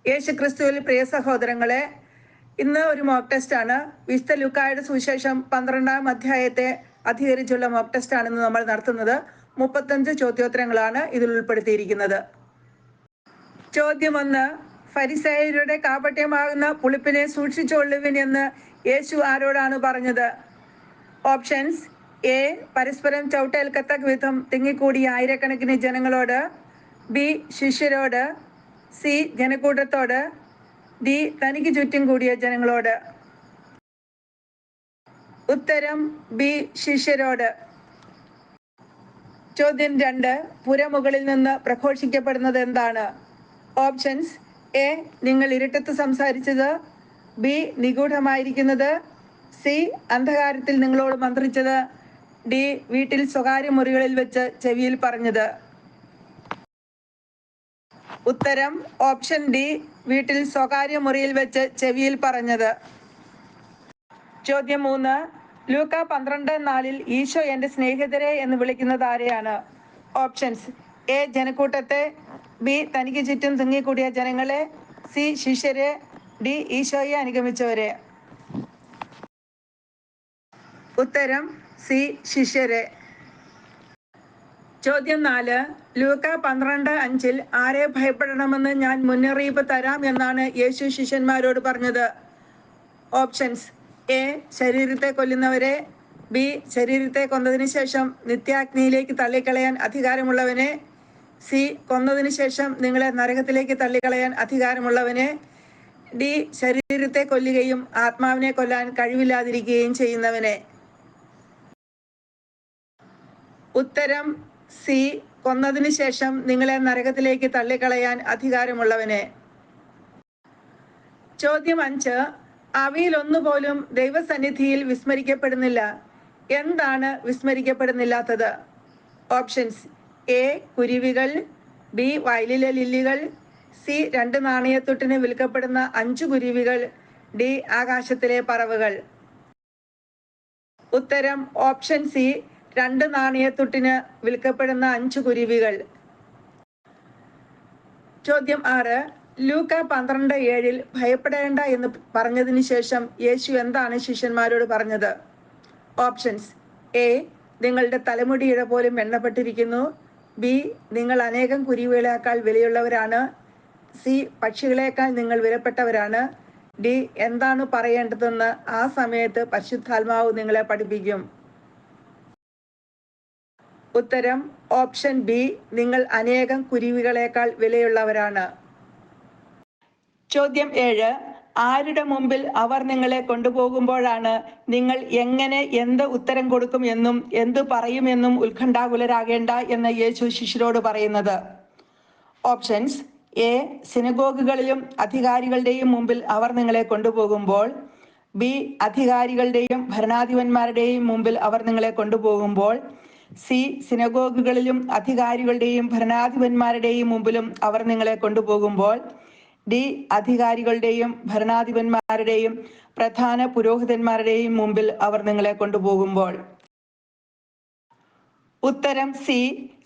യേശു ക്രിസ്തുവിൽ പ്രിയ സഹോദരങ്ങളെ, ഇന്ന് ഒരു മോക്ക് ടെസ്റ്റാണ്. വിശുദ്ധ ലൂക്കായുടെ സുവിശേഷം 12-ാം അധ്യായത്തെ അധികരിച്ചുള്ള മോക്ക് ടെസ്റ്റാണ് ഇന്ന് നമ്മൾ നടത്തുന്നത്. 35 ചോദ്യോത്തരങ്ങളാണ് ഇതിൽ ഉൾപ്പെടുത്തിയിരിക്കുന്നത്. ചോദ്യം 1. ഫരിസേയരുടെ കാപട്യമാകുന്ന പുളിപ്പിനെ സൂക്ഷിച്ചുകൊള്ളുവിൻ എന്ന് യേശു ആരോടാണ് പറഞ്ഞത്? Options: A. പരസ്പരം ചവിട്ടേൽക്കത്തക്ക വിധം തിങ്ങിക്കൂടിയ ആയിരക്കണക്കിന് ജനങ്ങളോട്. ബി. ശിഷ്യരോട്. സി. ജനക്കൂട്ടത്തോട്. ഡി. തനിക്ക് ചുറ്റും കൂടിയ ജനങ്ങളോട്. ഉത്തരം ബി. ശിഷ്യരോട്. ചോദ്യം 2. പുരമുകളിൽ നിന്ന് പ്രഘോഷിക്കപ്പെടുന്നത് എന്താണ്? Options: A. നിങ്ങൾ ഇരുട്ടത്ത് സംസാരിച്ചത്. ബി. നിഗൂഢമായിരിക്കുന്നത്. സി. അന്ധകാരത്തിൽ നിങ്ങളോട് മന്ത്രിച്ചത്. ഡി. വീട്ടിൽ സ്വകാര്യ മുറികളിൽ വെച്ച് ചെവിയിൽ പറഞ്ഞത്. ഉത്തരം ഓപ്ഷൻ ഡി. വീട്ടിൽ സ്വകാര്യ മുറിയിൽ വെച്ച് ചെവിയിൽ പറഞ്ഞത്. ചോദ്യം 3. ലൂക്ക 12:4 ഈശോ എൻ്റെ സ്നേഹിതരെ എന്ന് വിളിക്കുന്നത് ആരെയാണ്? Options: A. ജനക്കൂട്ടത്തെ. ബി. തനിക്ക് ചുറ്റും തിങ്ങിക്കൂടിയ ജനങ്ങളെ. സി. ശിഷ്യരെ. ഡി. ഈശോയെ അനുഗമിച്ചവരെ. ഉത്തരം സി. ശിഷ്യരെ. ചോദ്യം 4. ലൂക്ക 12:5 ആരെ ഭയപ്പെടണമെന്ന് ഞാൻ മുന്നറിയിപ്പ് തരാം എന്നാണ് യേശു ശിഷ്യന്മാരോട് പറഞ്ഞത്? Options: A. ശരീരത്തെ കൊല്ലുന്നവരെ. ബി. ശരീരത്തെ കൊന്നതിന് ശേഷം നിത്യാഗ്നിയിലേക്ക് തള്ളിക്കളയാൻ അധികാരമുള്ളവനെ. സി. കൊന്നതിന് ശേഷം നിങ്ങളെ നരകത്തിലേക്ക് തള്ളിക്കളയാൻ അധികാരമുള്ളവനെ. ഡി. ശരീരത്തെ കൊല്ലുകയും ആത്മാവിനെ കൊല്ലാൻ കഴിവില്ലാതിരിക്കുകയും ചെയ്യുന്നവനെ. ഉത്തരം സി. കൊന്നതിന് ശേഷം നിങ്ങളെ നരകത്തിലേക്ക് തള്ളിക്കളയാൻ അധികാരമുള്ളവനെ. ചോദ്യം 5. അവയിൽ ഒന്നുപോലും ദൈവസന്നിധിയിൽ വിസ്മരിക്കപ്പെടുന്നില്ല. എന്താണ് വിസ്മരിക്കപ്പെടുന്നില്ലാത്തത്? Options: A. കുരുവികൾ. ബി. വയലിലെ ലില്ലികൾ. സി. 2 നാണയത്തുട്ടിന് വിൽക്കപ്പെടുന്ന 5 കുരുവികൾ. ഡി. ആകാശത്തിലെ പറവകൾ. ഉത്തരം ഓപ്ഷൻ സി. 2 നാണയത്തുട്ടിന് വിൽക്കപ്പെടുന്ന 5 കുരുവികൾ. ചോദ്യം 6. ലൂക്ക 12:7 ഭയപ്പെടേണ്ട എന്ന് പറഞ്ഞതിന് ശേഷം യേശു എന്താണ് ശിഷ്യന്മാരോട് പറഞ്ഞത്? Options: A. നിങ്ങളുടെ തലമുടിയിഴ പോലും എണ്ണപ്പെട്ടിരിക്കുന്നു. ബി. നിങ്ങൾ അനേകം കുരുവികളേക്കാൾ വിലയുള്ളവരാണ്. സി. പക്ഷികളേക്കാൾ നിങ്ങൾ വിലപ്പെട്ടവരാണ്. ഡി. എന്താണ് പറയേണ്ടതെന്ന് ആ സമയത്ത് പരിശുദ്ധാത്മാവ് നിങ്ങളെ പഠിപ്പിക്കും. ഉത്തരം ഓപ്ഷൻ ബി. നിങ്ങൾ അനേകം കുരുവികളേക്കാൾ വിലയുള്ളവരാണ്. ചോദ്യം 7. ആരുടെ മുമ്പിൽ അവർ നിങ്ങളെ കൊണ്ടുപോകുമ്പോഴാണ് നിങ്ങൾ എങ്ങനെ എന്ത് ഉത്തരം കൊടുക്കും എന്നും എന്ത് പറയുമെന്നും ഉത്കണ്ഠാകുലരാകേണ്ട എന്ന് യേശു ശിഷ്യരോട് പറയുന്നത്? Options: A. സിനഗോഗുകളിലും അധികാരികളുടെയും മുമ്പിൽ അവർ നിങ്ങളെ കൊണ്ടുപോകുമ്പോൾ. ബി. അധികാരികളുടെയും ഭരണാധിപന്മാരുടെയും മുമ്പിൽ അവർ നിങ്ങളെ കൊണ്ടുപോകുമ്പോൾ. സി. സിനഗോഗുകളിലും അധികാരികളുടെയും ഭരണാധിപന്മാരുടെയും മുമ്പിലും അവർ നിങ്ങളെ കൊണ്ടുപോകുമ്പോൾ. ഡി. അധികാരികളുടെയും ഭരണാധിപന്മാരുടെയും പ്രധാന പുരോഹിതന്മാരുടെയും മുമ്പിൽ അവർ നിങ്ങളെ കൊണ്ടുപോകുമ്പോൾ. ഉത്തരം സി.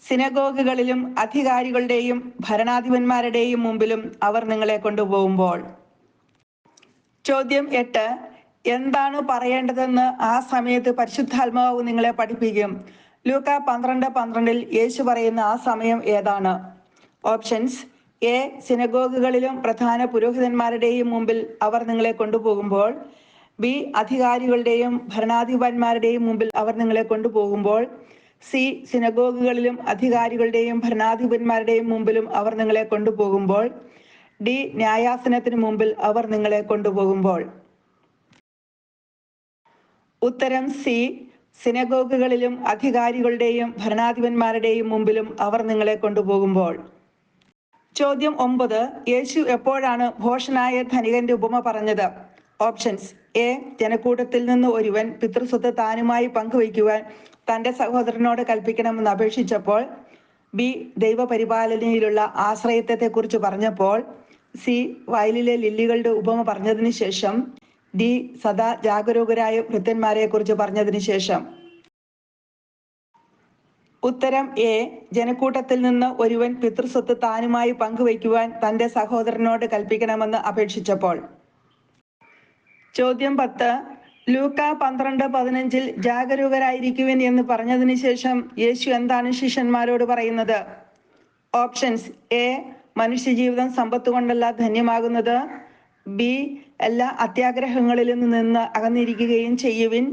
സിനഗോഗുകളിലും അധികാരികളുടെയും ഭരണാധിപന്മാരുടെയും മുമ്പിലും അവർ നിങ്ങളെ കൊണ്ടുപോകുമ്പോൾ. ചോദ്യം 8. എന്താണ് പറയേണ്ടതെന്ന് ആ സമയത്ത് പരിശുദ്ധാത്മാവ് നിങ്ങളെ പഠിപ്പിക്കും. ലൂക്ക 12:12 യേശു പറയുന്ന ആ സമയം ഏതാണ്? Options: A. സിനഗോഗുകളിലും പ്രധാന പുരോഹിതന്മാരുടെയും മുമ്പിൽ അവർ നിങ്ങളെ കൊണ്ടുപോകുമ്പോൾ. ബി. അധികാരികളുടെയും ഭരണാധിപന്മാരുടെയും മുമ്പിൽ അവർ നിങ്ങളെ കൊണ്ടുപോകുമ്പോൾ. സി. സിനഗോഗുകളിലും അധികാരികളുടെയും ഭരണാധിപന്മാരുടെയും മുമ്പിലും അവർ നിങ്ങളെ കൊണ്ടുപോകുമ്പോൾ. ഡി. ന്യായാസനത്തിന് മുമ്പിൽ അവർ നിങ്ങളെ കൊണ്ടുപോകുമ്പോൾ. ഉത്തരം സി. സിനഗോഗുകളിലും അധികാരികളുടെയും ഭരണാധിപന്മാരുടെയും മുമ്പിലും അവർ നിങ്ങളെ കൊണ്ടുപോകുമ്പോൾ. ചോദ്യം 9. യേശു എപ്പോഴാണ് ഭോഷനായ ധനികന്റെ ഉപമ പറഞ്ഞത്? Options: A. ജനക്കൂട്ടത്തിൽ നിന്ന് ഒരുവൻ പിതൃസ്വത്ത് താനുമായി പങ്കുവയ്ക്കുവാൻ തൻ്റെ സഹോദരനോട് കൽപ്പിക്കണമെന്ന് അപേക്ഷിച്ചപ്പോൾ. ബി. ദൈവപരിപാലനയിലുള്ള ആശ്രയത്വത്തെക്കുറിച്ച് പറഞ്ഞപ്പോൾ. സി. വയലിലെ ലില്ലികളുടെ ഉപമ പറഞ്ഞതിന് ശേഷം. ഡി. സദാ ജാഗരൂകരായ ഭൃത്യന്മാരെ കുറിച്ച് പറഞ്ഞതിന് ശേഷം. ഉത്തരം എ. ജനക്കൂട്ടത്തിൽ നിന്ന് ഒരുവൻ പിതൃസ്വത്ത് താനുമായി പങ്കുവയ്ക്കുവാൻ തന്റെ സഹോദരനോട് കൽപ്പിക്കണമെന്ന് അപേക്ഷിച്ചപ്പോൾ. ചോദ്യം 10. ലൂക്ക 12:15 ജാഗരൂകരായിരിക്കുവിൻ എന്ന് പറഞ്ഞതിന് ശേഷം യേശു എന്താണ് ശിഷ്യന്മാരോട് പറയുന്നത്? Options: A. മനുഷ്യജീവിതം സമ്പത്ത് കൊണ്ടല്ല ധന്യമാകുന്നത്. ബി. എല്ലാ അത്യാഗ്രഹങ്ങളിലും നിന്ന് അകന്നിരിക്കുകയും ചെയ്യുവിൻ.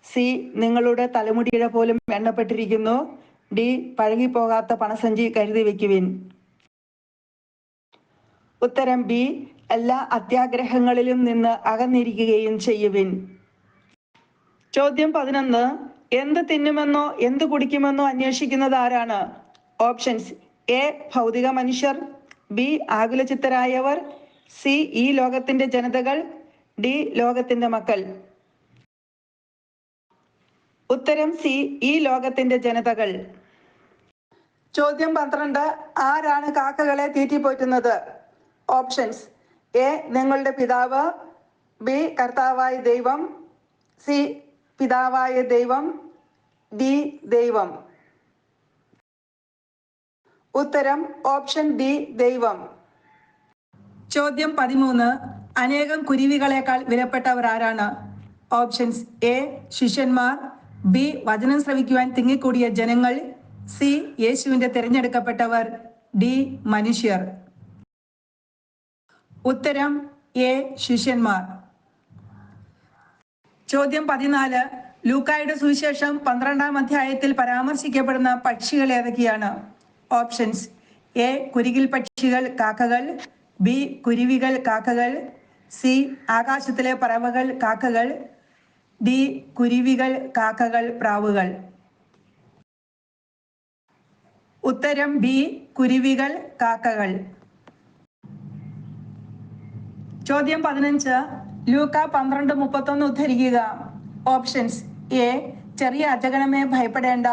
സി. നിങ്ങളുടെ തലമുടിയുടെ പോലും എണ്ണപ്പെട്ടിരിക്കുന്നു. ഡി. പഴകിപ്പോകാത്ത പണസഞ്ചി കരുതി വയ്ക്കുവിൻ. ഉത്തരം ബി. എല്ലാ അത്യാഗ്രഹങ്ങളിലും നിന്ന് അകന്നിരിക്കുകയും ചെയ്യുവിൻ. ചോദ്യം 11. എന്ത് തിന്നുമെന്നോ എന്ത് കുടിക്കുമെന്നോ അന്വേഷിക്കുന്നത് ആരാണ്? Options: A. ഭൗതിക മനുഷ്യർ. ബി. ആകുലചിത്തരായവർ. സി. ഈ ലോകത്തിന്റെ ജനതകൾ. ഡി. ലോകത്തിന്റെ മക്കൾ. ഉത്തരം സി. ഈ ലോകത്തിന്റെ ജനതകൾ. ചോദ്യം 12. ആരാണ് കാക്കകളെ തീറ്റിപ്പോറ്റുന്നത്? Options: A. നിങ്ങളുടെ പിതാവ്. ബി. കർത്താവായ ദൈവം. സി. പിതാവായ ദൈവം. ഡി. ദൈവം. ഉത്തരം ഓപ്ഷൻ ഡി. ദൈവം. ചോദ്യം 13. അനേകം കുരുവികളെക്കാൾ വിലപ്പെട്ടവർ ആരാണ്? Options: A. ശിഷ്യന്മാർ. ബി. വചനം ശ്രവിക്കുവാൻ തിങ്ങിക്കൂടിയ ജനങ്ങൾ. സി. യേശുവിന്റെ തിരഞ്ഞെടുക്കപ്പെട്ടവർ. ഡി. മനുഷ്യർ. ഉത്തരം എ. ശിഷ്യന്മാർ. ചോദ്യം 14. ലൂക്കായുടെ സുവിശേഷം 12-ാം അധ്യായത്തിൽ പരാമർശിക്കപ്പെടുന്ന പക്ഷികൾ ഏതൊക്കെയാണ്? Options: A. കുരുകിൽ പക്ഷികൾ കാക്കകൾ. ബി. കുരുവികൾ കാക്കകൾ. സി. ആകാശത്തിലെ പറവകൾ കാക്കകൾ. ഡി. കുരുവികൾ കാക്കകൾ പ്രാവുകൾ. ഉത്തരം ബി. കുരുവികൾ കാക്കകൾ. ചോദ്യം 15. ലൂക്ക 12:31 ഉദ്ധരിക്കുക. Options: A. ചെറിയ അജഗണമേ ഭയപ്പെടേണ്ട,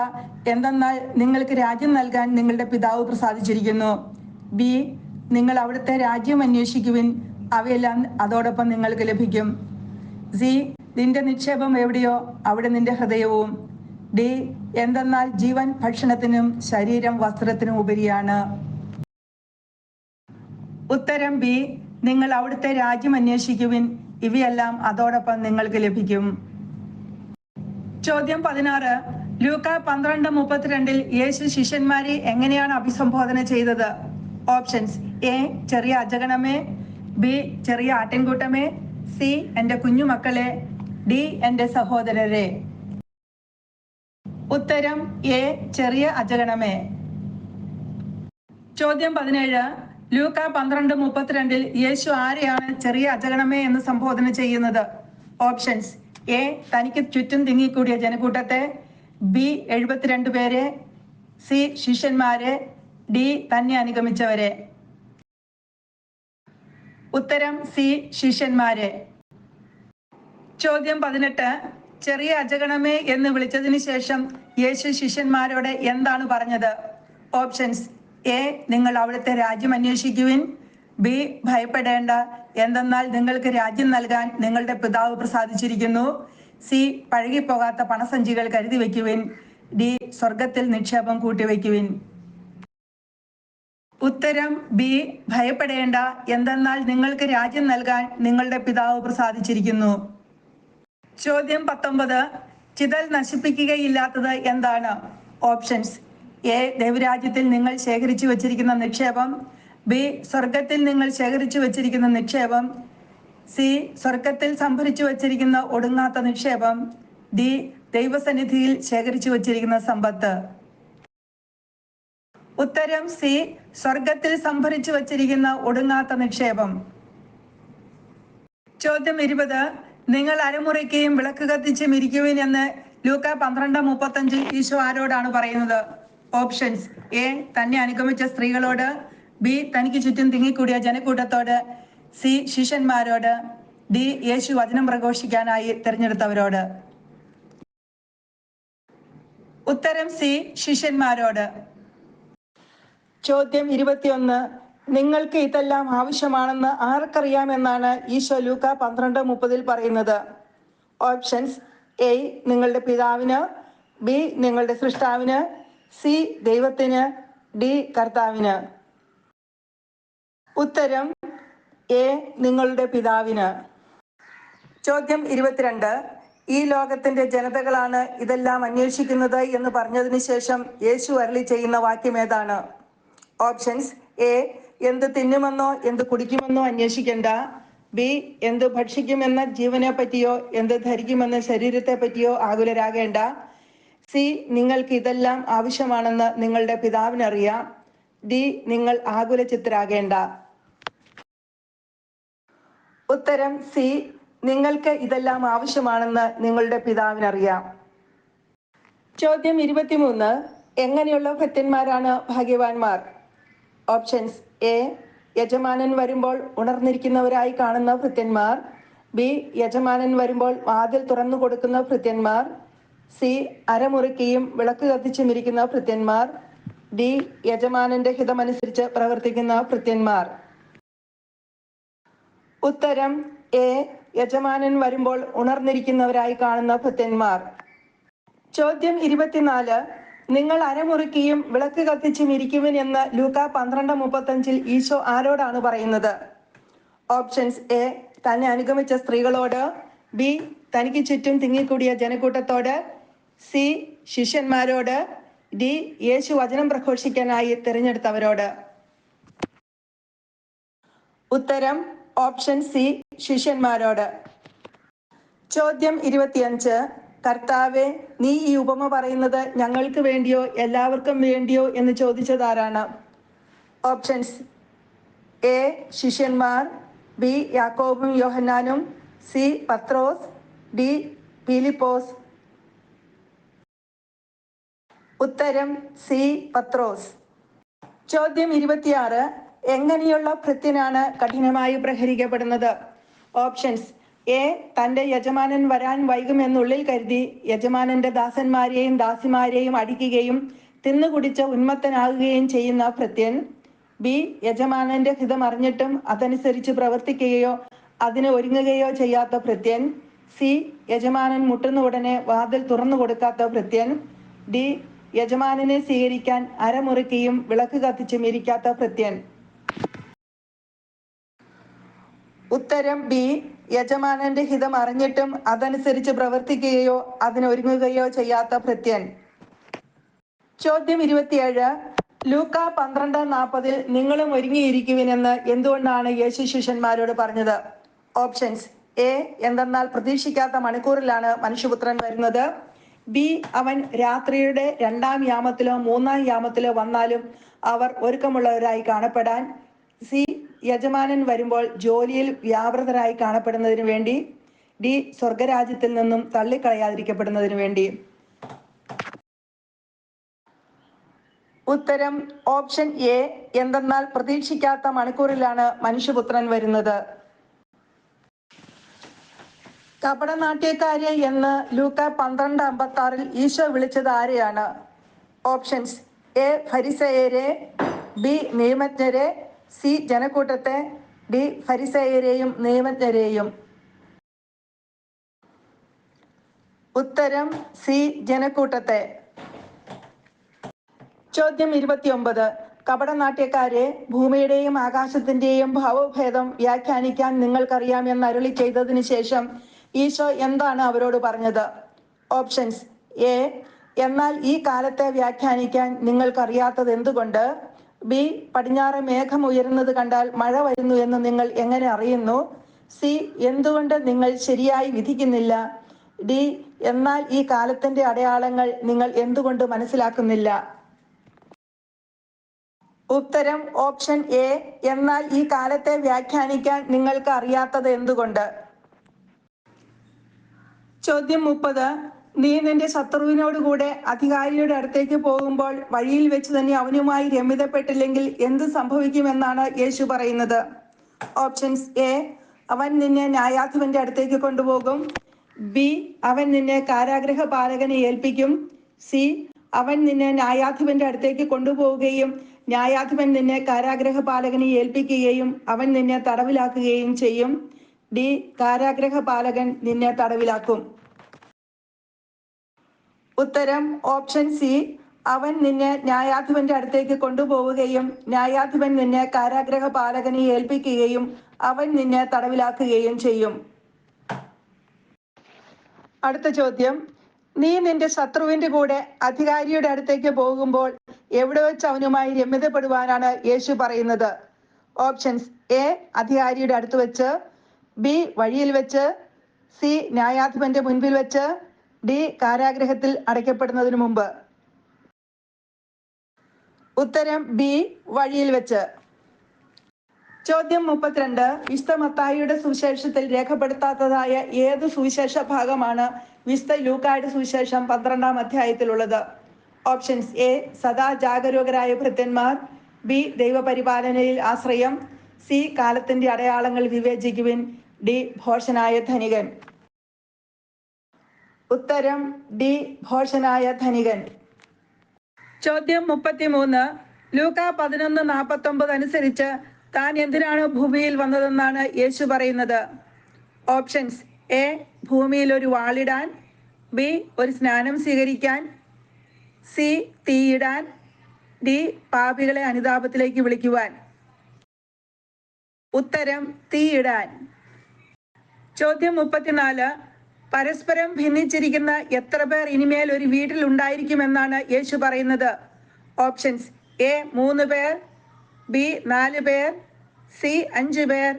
എന്തെന്നാൽ നിങ്ങൾക്ക് രാജ്യം നൽകാൻ നിങ്ങളുടെ പിതാവ് പ്രസാദിച്ചിരിക്കുന്നു. ബി. നിങ്ങൾ അവിടുത്തെ രാജ്യം അന്വേഷിക്കുവിൻ, അവയെല്ലാം അതോടൊപ്പം നിങ്ങൾക്ക് ലഭിക്കും. സി. നിന്റെ നിക്ഷേപം എവിടെയോ അവിടെ നിന്റെ ഹൃദയവും. ഡി. എന്തെന്നാൽ ജീവൻ ഭക്ഷണത്തിനും ശരീരം വസ്ത്രത്തിനും ഉപരിയാണ്. ഉത്തരം ബി. നിങ്ങൾ അവിടുത്തെ രാജ്യം അന്വേഷിക്കുവിൻ, ഇവയെല്ലാം അതോടൊപ്പം നിങ്ങൾക്ക് ലഭിക്കും. ചോദ്യം 16. ലൂക്ക 12:32 യേശു ശിഷ്യന്മാരെ എങ്ങനെയാണ് അഭിസംബോധന ചെയ്തത്? Options: A. ചെറിയ അജഗണമേ. ബി. ചെറിയ ആട്ടിൻകൂട്ടമേ. സി. എൻ്റെ കുഞ്ഞുമക്കളെ. ഡി. എൻ്റെ സഹോദരരെ. ഉത്തരം എ. ചെറിയ അജഗണമേ. ചോദ്യം 17. ലൂക്ക 12:32 യേശു ആരെയാണ് ചെറിയ അജഗണമേ എന്ന് സംബോധന ചെയ്യുന്നത്? Options: A. തനിക്ക് ചുറ്റും തിങ്ങിക്കൂടിയ ജനക്കൂട്ടത്തെ. ബി. 72 പേരെ. സി. ശിഷ്യന്മാരെ. ഡി. തന്നെ അനുഗമിച്ചവരെ. ഉത്തരം സി. ശിഷ്യന്മാരെ. ചോദ്യം 18. ചെറിയ അജഗണമേ എന്ന് വിളിച്ചതിന് ശേഷം യേശു ശിഷ്യന്മാരോട് എന്താണ് പറഞ്ഞത്? Options: A. നിങ്ങൾ അവിടുത്തെ രാജ്യം അന്വേഷിക്കുവിൻ. ബി. ഭയപ്പെടേണ്ട, എന്തെന്നാൽ നിങ്ങൾക്ക് രാജ്യം നൽകാൻ നിങ്ങളുടെ പിതാവ് പ്രസാദിച്ചിരിക്കുന്നു. സി. പഴകിപ്പോകാത്ത പണസഞ്ചികൾ കരുതി വയ്ക്കുവിൻ. ഡി. സ്വർഗത്തിൽ നിക്ഷേപം കൂട്ടിവയ്ക്കുവിൻ. ഉത്തരം ബി. ഭയപ്പെടേണ്ട, എന്തെന്നാൽ നിങ്ങൾക്ക് രാജ്യം നൽകാൻ നിങ്ങളുടെ പിതാവ് പ്രസാദിച്ചിരിക്കുന്നു. ചോദ്യം 19. ചിതൽ നശിപ്പിക്കുകയില്ലാത്തത് എന്താണ്? Options: A. ദൈവരാജ്യത്തിൽ നിങ്ങൾ ശേഖരിച്ചു വച്ചിരിക്കുന്ന നിക്ഷേപം. ബി. സ്വർഗത്തിൽ നിങ്ങൾ ശേഖരിച്ചു വച്ചിരിക്കുന്ന നിക്ഷേപം. സി. സ്വർഗത്തിൽ സംഭരിച്ചു വച്ചിരിക്കുന്ന ഒടുങ്ങാത്ത നിക്ഷേപം. ഡി. ദൈവസന്നിധിയിൽ ശേഖരിച്ചു വച്ചിരിക്കുന്ന സമ്പത്ത്. ഉത്തരം സി. സ്വർഗത്തിൽ സംഭരിച്ചു വച്ചിരിക്കുന്ന ഒടുങ്ങാത്ത നിക്ഷേപം. ചോദ്യം 20. നിങ്ങൾ അരമുറിക്കുകയും വിളക്ക് കത്തിച്ചും ഇരിക്കുവിൻ എന്ന് ലൂക്ക 12:35 ഈശോ ആരോടാണ് പറയുന്നത്? Options: A. തന്നെ അനുഗമിച്ച സ്ത്രീകളോട്. ബി. തനിക്ക് ചുറ്റും തിങ്ങിക്കൂടിയ ജനക്കൂട്ടത്തോട്. സി. ശിഷ്യന്മാരോട്. ഡി. യേശു വചനം പ്രഘോഷിക്കാനായി തിരഞ്ഞെടുത്തവരോട്. ഉത്തരം സി. ശിഷ്യന്മാരോട്. ചോദ്യം 21. നിങ്ങൾക്ക് ഇതെല്ലാം ആവശ്യമാണെന്ന് ആർക്കറിയാമെന്നാണ് ഈശോ ലൂക്ക 12:30 പറയുന്നത്? Options: A. നിങ്ങളുടെ പിതാവിന്. ബി. നിങ്ങളുടെ സൃഷ്ടാവിന്. സി ദൈവത്തിന്, ഡി കർത്താവിന്. ഉത്തരം എ നിങ്ങളുടെ പിതാവിന്. ചോദ്യം 22. ഈ ലോകത്തിന്റെ ജനതകളാണ് ഇതെല്ലാം അന്വേഷിക്കുന്നത് എന്ന് പറഞ്ഞതിന് ശേഷം യേശു അരുളി ചെയ്യുന്ന വാക്യം ഏതാണ്? ഓപ്ഷൻസ്: എ എന്ത് തിന്നുമെന്നോ എന്ത് കുടിക്കുമെന്നോ അന്വേഷിക്കേണ്ട. ബി എന്ത് ഭക്ഷിക്കുമെന്ന ജീവനെ പറ്റിയോ എന്ത് ധരിക്കുമെന്ന ശരീരത്തെ പറ്റിയോ ആകുലരാകേണ്ട. സി നിങ്ങൾക്ക് ഇതെല്ലാം ആവശ്യമാണെന്ന് നിങ്ങളുടെ പിതാവിനറിയാം. ഡി നിങ്ങൾ ആകുലചിത്തരാകേണ്ട. ഉത്തരം സി നിങ്ങൾക്ക് ഇതെല്ലാം ആവശ്യമാണെന്ന് നിങ്ങളുടെ പിതാവിനറിയാം. ചോദ്യം 23. എങ്ങനെയുള്ള ഭൃത്യന്മാരാണ് ഭാഗ്യവാന്മാർ? ഓപ്ഷൻസ്: എ യജമാനൻ വരുമ്പോൾ ഉണർന്നിരിക്കുന്നവരായി കാണുന്ന ഭൃത്യന്മാർ. ബി യജമാനൻ വരുമ്പോൾ വാതിൽ തുറന്നു കൊടുക്കുന്ന ഭൃത്യന്മാർ. സി അരമുറിക്കുകയും വിളക്ക് കത്തിച്ചും ഇരിക്കുന്ന ഭൃത്യന്മാർ. ഡി യജമാനന്റെ ഹിതമനുസരിച്ച് പ്രവർത്തിക്കുന്ന ഭൃത്യന്മാർ. ഉത്തരം എ യജമാനൻ വരുമ്പോൾ ഉണർന്നിരിക്കുന്നവരായി കാണുന്ന ഭൃത്യന്മാർ. ചോദ്യം 24. നിങ്ങൾ അരമുറിക്കുകയും വിളക്ക് കത്തിച്ചും ഇരിക്കുവിൻ എന്ന് ലൂക്ക 12:35 ഈശോ ആരോടാണ് പറയുന്നത്? ഓപ്ഷൻസ്: എ തന്നെ അനുഗമിച്ച സ്ത്രീകളോട്. ബി തനിക്ക് ചുറ്റും തിങ്ങിക്കൂടിയ ജനക്കൂട്ടത്തോട്. സി ശിഷ്യന്മാരോട്. ഡി യേശു വചനം പ്രഘോഷിക്കാനായി തിരഞ്ഞെടുത്തവരോട്. ഉത്തരം ഓപ്ഷൻ സി ശിഷ്യന്മാരോട്. ചോദ്യം 25. കർത്താവെ, നീ ഈ ഉപമ പറയുന്നത് ഞങ്ങൾക്ക് വേണ്ടിയോ എല്ലാവർക്കും വേണ്ടിയോ എന്ന് ചോദിച്ചതാരാണ്? ഓപ്ഷൻസ്: എ ശിഷ്യന്മാർ. ബി യാക്കോബും യോഹന്നാനും. സി പത്രോസ്. ഡി ഫിലിപ്പോസ്. ഉത്തരം സി പത്രോസ്. ചോദ്യം 26. എങ്ങനെയുള്ള ഭൃത്യനാണ് കഠിനമായി പ്രഹരിക്കപ്പെടുന്നത്? ഓപ്ഷൻസ്: എ തന്റെ യജമാനൻ വരാൻ വൈകുമെന്നുള്ളിൽ കരുതി യജമാനന്റെ ദാസന്മാരെയും ദാസിമാരെയും അടിക്കുകയും തിന്നുകുടിച്ച് ഉന്മത്തനാകുകയും ചെയ്യുന്ന ഭൃത്യൻ. ബി യജമാനന്റെ ഹിതം അറിഞ്ഞിട്ടും അതനുസരിച്ച് പ്രവർത്തിക്കുകയോ അതിന് ഒരുങ്ങുകയോ ചെയ്യാത്ത ഭൃത്യൻ. സി യജമാനൻ മുട്ടുന്ന ഉടനെ വാതിൽ തുറന്നു കൊടുക്കാത്ത ഭൃത്യൻ. ഡി യജമാനനെ സ്വീകരിക്കാൻ അരമുറിക്കുകയും വിളക്ക് കത്തിച്ചും ഇരിക്കാത്ത ഭൃത്യൻ. ഉത്തരം ബി യജമാനന്റെ ഹിതം അറിഞ്ഞിട്ടും അതനുസരിച്ച് പ്രവർത്തിക്കുകയോ അതിനൊരുങ്ങുകയോ ചെയ്യാത്ത ഭൃത്യൻ. ചോദ്യം 27. ലൂക്ക 12:40 നിങ്ങളും ഒരുങ്ങിയിരിക്കുവിനെന്ന് എന്തുകൊണ്ടാണ് യേശു ശിഷ്യന്മാരോട് പറഞ്ഞത്? ഓപ്ഷൻസ്: എ എന്തെന്നാൽ പ്രതീക്ഷിക്കാത്ത മണിക്കൂറിലാണ് മനുഷ്യപുത്രൻ വരുന്നത്. ബി അവൻ രാത്രിയുടെ 2-ാം യാമത്തിലോ 3-ാം യാമത്തിലോ വന്നാലും അവർ ഒരുക്കമുള്ളവരായി കാണപ്പെടാൻ. സി യജമാനൻ വരുമ്പോൾ ജോലിയിൽ വ്യാപൃതരായി കാണപ്പെടുന്നതിന് വേണ്ടി. ഡി സ്വർഗരാജ്യത്തിൽ നിന്നും തള്ളിക്കളയാതിരിക്കപ്പെടുന്നതിന് വേണ്ടി. ഉത്തരം ഓപ്ഷൻ എ എന്തെന്നാൽ പ്രതീക്ഷിക്കാത്ത മണിക്കൂറിലാണ് മനുഷ്യപുത്രൻ വരുന്നത്. കപടനാട്യക്കാരെ എന്ന് ലൂക്ക 12:56 ഈശോ വിളിച്ചത് ആരെയാണ്? ഓപ്ഷൻസ്: എ ഫരിസേയരെ. ബി നിയമജ്ഞരെ. സി ജനക്കൂട്ടത്തെ. ഡി ഫരിസേയരെയും നിയമജ്ഞരെയും. ഉത്തരം സി ജനക്കൂട്ടത്തെ. ചോദ്യം 29. കപടനാട്യക്കാരെ, ഭൂമിയുടെയും ആകാശത്തിന്റെയും ഭാവഭേദം വ്യാഖ്യാനിക്കാൻ നിങ്ങൾക്കറിയാമെന്ന് അരുളി ചെയ്തതിനു ശേഷം ഈശോ എന്താണ് അവരോട് പറഞ്ഞത്? ഓപ്ഷൻസ്: എ എന്നാൽ ഈ കാലത്തെ വ്യാഖ്യാനിക്കാൻ നിങ്ങൾക്കറിയാത്തത് എന്തുകൊണ്ട്? ബി പടിഞ്ഞാറ് മേഘം ഉയരുന്നത് കണ്ടാൽ മഴ വരുന്നു എന്ന് നിങ്ങൾ എങ്ങനെ അറിയുന്നു? സി എന്തുകൊണ്ട് നിങ്ങൾ ശരിയായി വിധിക്കുന്നില്ല? ഡി എന്നാൽ ഈ കാലത്തിന്റെ അടയാളങ്ങൾ നിങ്ങൾ എന്തുകൊണ്ട് മനസ്സിലാക്കുന്നില്ല? ഉത്തരം ഓപ്ഷൻ എ എന്നാൽ ഈ കാലത്തെ വ്യാഖ്യാനിക്കാൻ നിങ്ങൾക്ക് അറിയാത്തത് എന്തുകൊണ്ട്. ചോദ്യം 30. നീ നിന്റെ ശത്രുവിനോടുകൂടെ അധികാരിയുടെ അടുത്തേക്ക് പോകുമ്പോൾ വഴിയിൽ വെച്ച് തന്നെ അവനുമായി രമ്യതപ്പെട്ടില്ലെങ്കിൽ എന്ത് സംഭവിക്കുമെന്നാണ് യേശു പറയുന്നത്? ഓപ്ഷൻസ്: എ അവൻ നിന്നെ ന്യായാധിപന്റെ അടുത്തേക്ക് കൊണ്ടുപോകും. ബി അവൻ നിന്നെ കാരാഗൃഹ പാലകനെ ഏൽപ്പിക്കും. സി അവൻ നിന്നെ ന്യായാധിപന്റെ അടുത്തേക്ക് കൊണ്ടുപോവുകയും ന്യായാധിപൻ നിന്നെ കാരാഗൃഹ പാലകനെ ഏൽപ്പിക്കുകയും അവൻ നിന്നെ തടവിലാക്കുകയും ചെയ്യും. ഡി കാരാഗൃഹ പാലകൻ നിന്നെ തടവിലാക്കും. ഉത്തരം ഓപ്ഷൻ സി അവൻ നിന്നെ ന്യായാധിപന്റെ അടുത്തേക്ക് കൊണ്ടുപോവുകയും ന്യായാധിപൻ നിന്നെ കാരാഗൃഹ പാലകനെ ഏൽപ്പിക്കുകയും അവൻ നിന്നെ തടവിലാക്കുകയും ചെയ്യും. അടുത്ത ചോദ്യം, നീ നിന്റെ ശത്രുവിന്റെ കൂടെ അധികാരിയുടെ അടുത്തേക്ക് പോകുമ്പോൾ എവിടെ വെച്ച് അവനുമായി രമ്യതപ്പെടുവാനാണ് യേശു പറയുന്നത്? ഓപ്ഷൻസ്: എ, അധികാരിയുടെ അടുത്ത് വെച്ച്, ബി, വഴിയിൽ വെച്ച്, സി, ന്യായാധിപന്റെ മുൻപിൽ വെച്ച്, ഡി, കാരാഗൃഹത്തിൽ അടയ്ക്കപ്പെടുന്നതിന് മുമ്പ്. ഉത്തരം ബി, വഴിയിൽ വെച്ച്. ചോദ്യം 32. വിശുദ്ധ മത്തായിയുടെ സുവിശേഷത്തിൽ രേഖപ്പെടുത്താത്തതായ ഏത് സുവിശേഷ ഭാഗമാണ് വിശുദ്ധ ലൂക്കായുടെ സുവിശേഷം 12-ാം അധ്യായത്തിലുള്ളത്? ഓപ്ഷൻസ്: എ, സദാ ജാഗരൂകരായ ഭൃത്യന്മാർ, ബി, ദൈവപരിപാലനയിൽ ആശ്രയം, സി, കാലത്തിന്റെ അടയാളങ്ങൾ വിവേചിക്കുവിൻ, ഡി, ഭോഷനായ ധനികൻ. ഉത്തരം ഡി, ഭോഷനായ ധനികൻ. ചോദ്യം 33. ലൂക്ക 11:49 അനുസരിച്ച് താൻ എന്തിനാണ് ഭൂമിയിൽ വന്നതെന്നാണ് യേശു പറയുന്നത്? ഓപ്ഷൻസ്: എ, ഭൂമിയിൽ ഒരു വാളിടാൻ, ബി, ഒരു സ്നാനം സ്വീകരിക്കാൻ, സി, തീയിടാൻ, ഡി, പാപികളെ അനുതാപത്തിലേക്ക് വിളിക്കുവാൻ. ഉത്തരം തീയിടാൻ. ചോദ്യം 34. പരസ്പരം ഭിന്നിച്ചിരിക്കുന്ന എത്ര പേർ ഇനിമേൽ ഒരു വീട്ടിൽ ഉണ്ടായിരിക്കുമെന്നാണ് യേശു പറയുന്നത്? ഓപ്ഷൻസ്: എ, 3 പേർ, ബി, 4 പേർ, സി, 5 പേർ,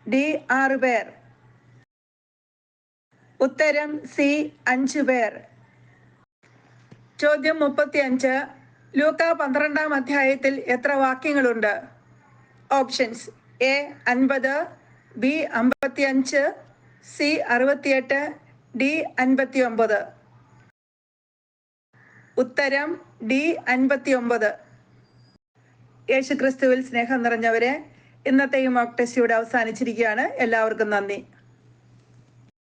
ഡി, 6 പേർ. ഉത്തരം സി, 5 പേർ. ചോദ്യം 35. ലൂക്ക 12-ാം അധ്യായത്തിൽ എത്ര വാക്യങ്ങളുണ്ട്? Options: A, 50, B, 55, C, 68, D, 59. ഉത്തരം ഡി, 59. യേശുക്രിസ്തുവിൽ സ്നേഹം നിറഞ്ഞവരെ, ഇന്നത്തെ ഈ മോക്ക് ടെസ്റ്റ് ഇവിടെ അവസാനിച്ചിരിക്കുകയാണ്. എല്ലാവർക്കും നന്ദി.